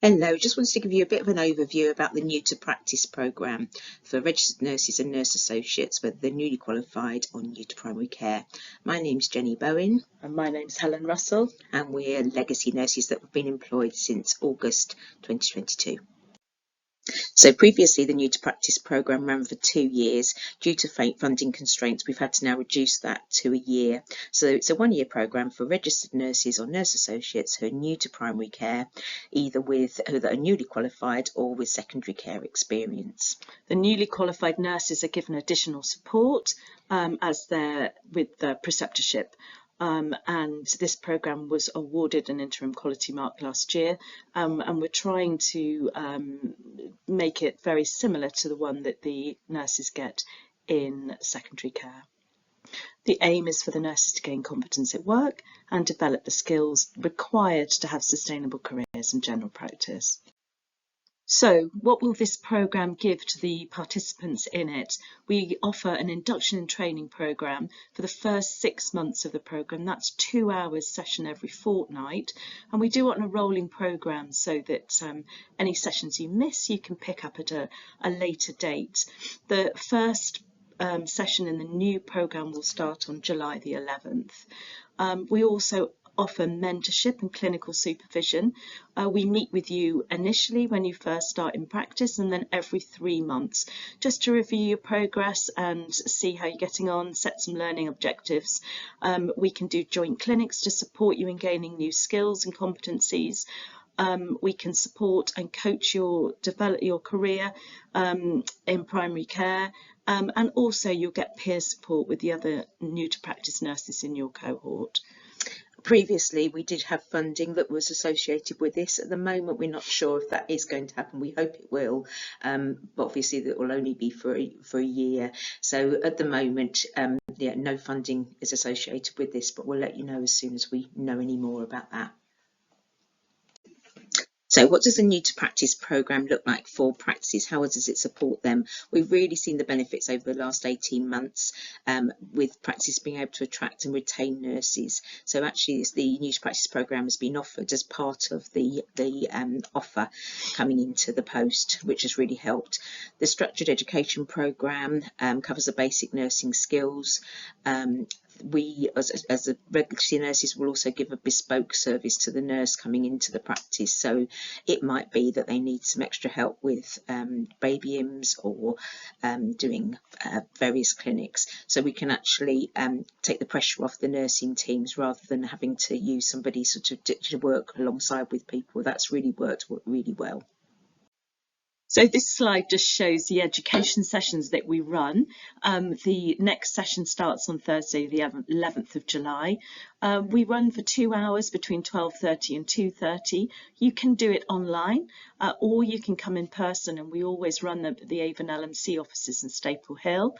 Hello, just wanted to give you a bit of an overview about the New to Practice programme for registered nurses and nurse associates, whether they're newly qualified or new to primary care. My name's Jenny Bowen. And my name's Helen Russell. And we're legacy nurses that have been employed since August 2022. So previously the New to Practice programme ran for 2 years. Due to funding constraints, we've had to now reduce that to a year. So it's a 1-year programme for registered nurses or nurse associates who are new to primary care, either who are newly qualified or with secondary care experience. The newly qualified nurses are given additional support as they're with the preceptorship. And this programme was awarded an interim quality mark last year, and we're trying to make it very similar to the one that the nurses get in secondary care. The aim is for the nurses to gain competence at work and develop the skills required to have sustainable careers in general practice. So what will this programme give to the participants in it? We offer an induction and training programme for the first 6 months of the programme. That's 2 hours session every fortnight, and we do it on a rolling programme so that any sessions you miss you can pick up at a later date. The first session in the new programme will start on July the 11th. We also offer mentorship and clinical supervision. We meet with you initially when you first start in practice, and then every 3 months, just to review your progress and see how you're getting on, set some learning objectives. We can do joint clinics to support you in gaining new skills and competencies. We can support and coach develop your career in primary care, and also you'll get peer support with the other new to practice nurses in your cohort. Previously we did have funding that was associated with this. At the moment we're not sure if that is going to happen. We hope it will, but obviously that will only be for a year. So at the moment no funding is associated with this, but we'll let you know as soon as we know any more about that. So what does the New to Practice programme look like for practices? How does it support them? We've really seen the benefits over the last 18 months with practices being able to attract and retain nurses. So actually the New to Practice programme has been offered as part of the offer coming into the post, which has really helped. The structured education programme covers the basic nursing skills. We, as the regulatory nurses, will also give a bespoke service to the nurse coming into the practice. So it might be that they need some extra help with baby IMS or doing various clinics. So we can actually take the pressure off the nursing teams rather than having to use somebody sort of to work alongside with people. That's really worked really well. So this slide just shows the education sessions that we run. The next session starts on Thursday, the 11th of July. We run for 2 hours between 12:30 and 2:30. You can do it online or you can come in person, and we always run them at the Avon LMC offices in Staple Hill.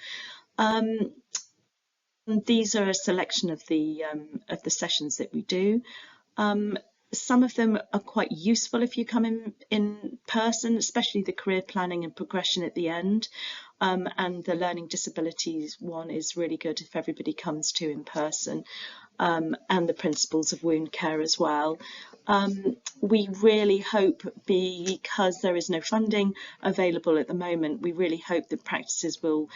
These are a selection of the sessions that we do. Some of them are quite useful if you come in person, especially the career planning and progression at the end. And the learning disabilities one is really good if everybody comes to in person, and the principles of wound care as well. We really hope, because there is no funding available at the moment, we really hope that practices will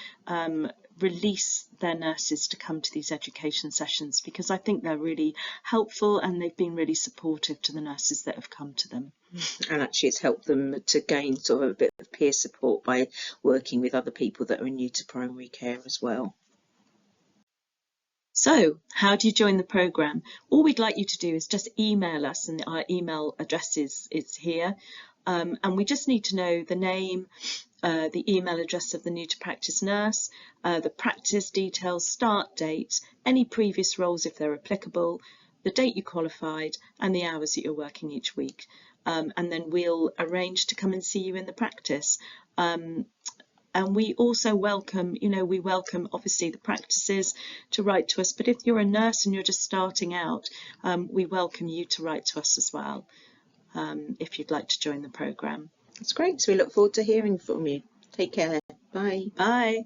release their nurses to come to these education sessions, because I think they're really helpful and they've been really supportive to the nurses that have come to them. And actually it's helped them to gain sort of a bit of peer support by working with other people that are new to primary care as well. So how do you join the programme? All we'd like you to do is just email us, and our email address is here. And we just need to know the name, the email address of the new to practice nurse, the practice details, start date, any previous roles if they're applicable, the date you qualified, and the hours that you're working each week. And then we'll arrange to come and see you in the practice. And we also welcome, we welcome obviously the practices to write to us, but if you're a nurse and you're just starting out, we welcome you to write to us as well, if you'd like to join the programme. That's great. So we look forward to hearing from you. Take care. Bye. Bye.